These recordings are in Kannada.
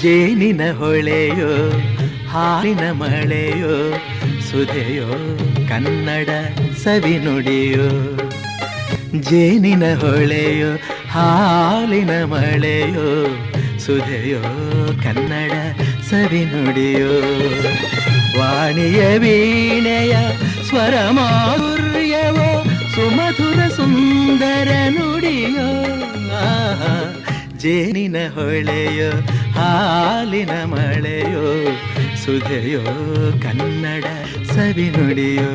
ಜೇನಿನ ಹೊಳೆಯೋ ಹಾಲಿನ ಮಳೆಯೋ ಸುಧೆಯೋ ಕನ್ನಡ ಸವಿನುಡಿಯೋ. ಜೇನಿನ ಹೊಳೆಯೋ ಹಾಲಿನ ಮಳೆಯೋ ಸುಧೆಯೋ ಕನ್ನಡ ಸವಿನುಡಿಯೋ. ವಾಣಿಯ ವೀಣೆಯ ಸ್ವರ ಮಾಧುರ್ಯವೋ ಸುಮಧುರ ಸುಂದರ ನುಡಿಯೋ. ಜೇನಿನ ಹೊಳೆಯೋ ಹಾಲಿನ ಮಳೆಯೋ ಸುಧೆಯೋ ಕನ್ನಡ ಸವಿನುಡಿಯೋ.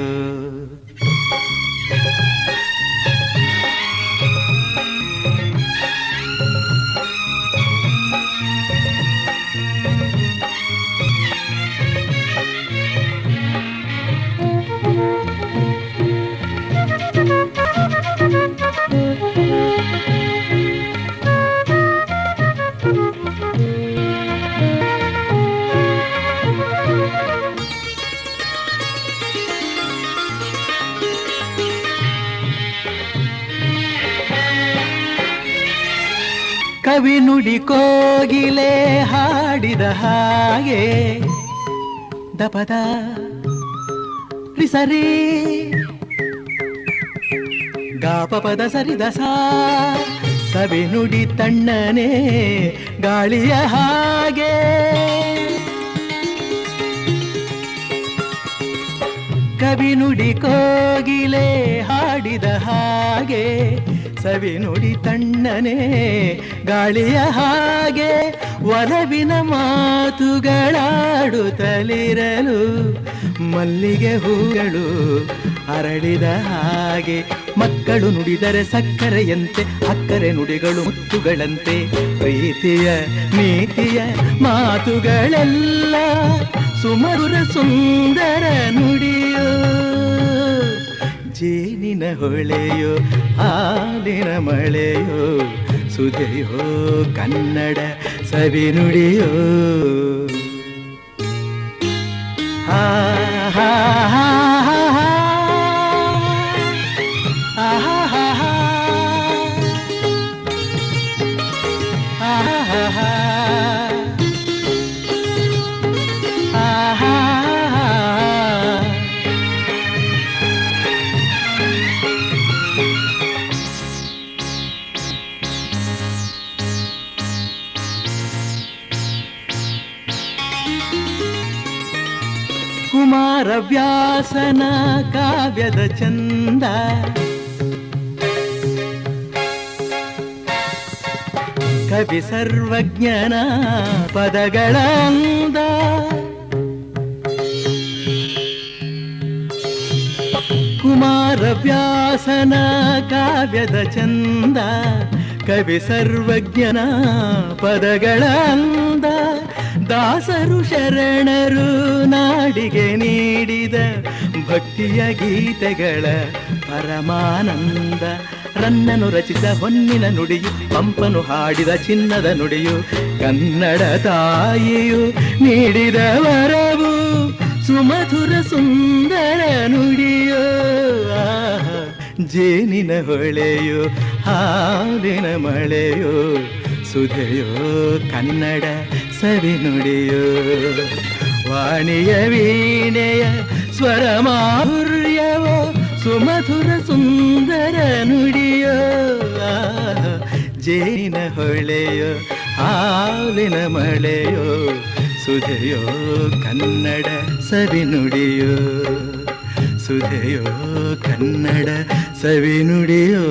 ಕವಿ ನುಡಿ ಕೋಗಿಲೆ ಹಾಡಿದ ಹಾಗೆ ದಪದ ಸರಿ ಗಾಪಪದ ಸರಿದ ಸಾ ಸವಿ ನುಡಿ ತಣ್ಣನೆ ಗಾಳಿಯ ಹಾಗೆ. ಕವಿ ನುಡಿ ಕೋಗಿಲೆ ಹಾಡಿದ ಹಾಗೆ ಸವಿ ನುಡಿ ತಣ್ಣನೆ ಗಾಳಿಯ ಹಾಗೆ. ಒಲವಿನ ಮಾತುಗಳಾಡುತ್ತಲಿರಲು ಮಲ್ಲಿಗೆ ಹೂಗಳು ಅರಳಿದ ಹಾಗೆ. ಮಕ್ಕಳು ನುಡಿದರೆ ಸಕ್ಕರೆಯಂತೆ ಅಕ್ಕರೆ ನುಡಿಗಳು ಮುತ್ತುಗಳಂತೆ. ಪ್ರೀತಿಯ ನೀತಿಯ ಮಾತುಗಳೆಲ್ಲ ಸುಮಧುರ ಸುಂದರ ನುಡಿಯೋ. ಜೇನಿನ ಹೊಳೆಯೋ ಹಾಲಿನ ಮಳೆಯೋ ಸುಧೆಯೋ ಕನ್ನಡ ಸವಿನುಡಿಯೋ. ಹಾ ಹಾ ಹಾ ಹಾ ಹಾ ಹಾ ಹಾ ಹಾ ಕುಮಾರವ್ಯಾಸನ ಕಾವ್ಯದ ಚಂದ ಕವಿ ಸರ್ವಜ್ಞನ ಪದಗಳ ಅಂದ. ಕುಮಾರವ್ಯಾಸನ ಕಾವ್ಯದ ಚಂದ ಕವಿ ಸರ್ವಜ್ಞನ ಪದಗಳ ಅಂದ. ದಾಸರು ಶರಣರು ನಾಡಿಗೆ ನೀಡಿದ ಭಕ್ತಿಯ ಗೀತೆಗಳ ಪರಮಾನಂದ. ರನ್ನನು ರಚಿಸಿದ ಹೊನ್ನಿನ ನುಡಿಯು ಪಂಪನು ಹಾಡಿದ ಚಿನ್ನದ ನುಡಿಯು. ಕನ್ನಡ ತಾಯಿಯು ನೀಡಿದ ವರವು ಸುಮಧುರ ಸುಂದರ ನುಡಿಯೋ. ಜೇನಿನ ಹೊಳೆಯೋ ಹಾಲಿನ ಮಳೆಯೋ ಸುಧೆಯೋ ಕನ್ನಡ ಸವಿನುಡಿಯೋ. ವಾಣಿಯ ವೀಣೆಯ ಸ್ವರ ಮಾಧುರ್ಯವೋ ಸುಮಧುರ ಸುಂದರ ನುಡಿಯೋ. ಜೇನಿನ ಹೊಳೆಯೋ ಹಾಲಿನ ಮಳೆಯೋ ಸುಧೆಯೋ ಕನ್ನಡ ಸವಿನುಡಿಯೋ. ಸುಧೆಯೋ ಕನ್ನಡ ಸವಿನುಡಿಯೋ.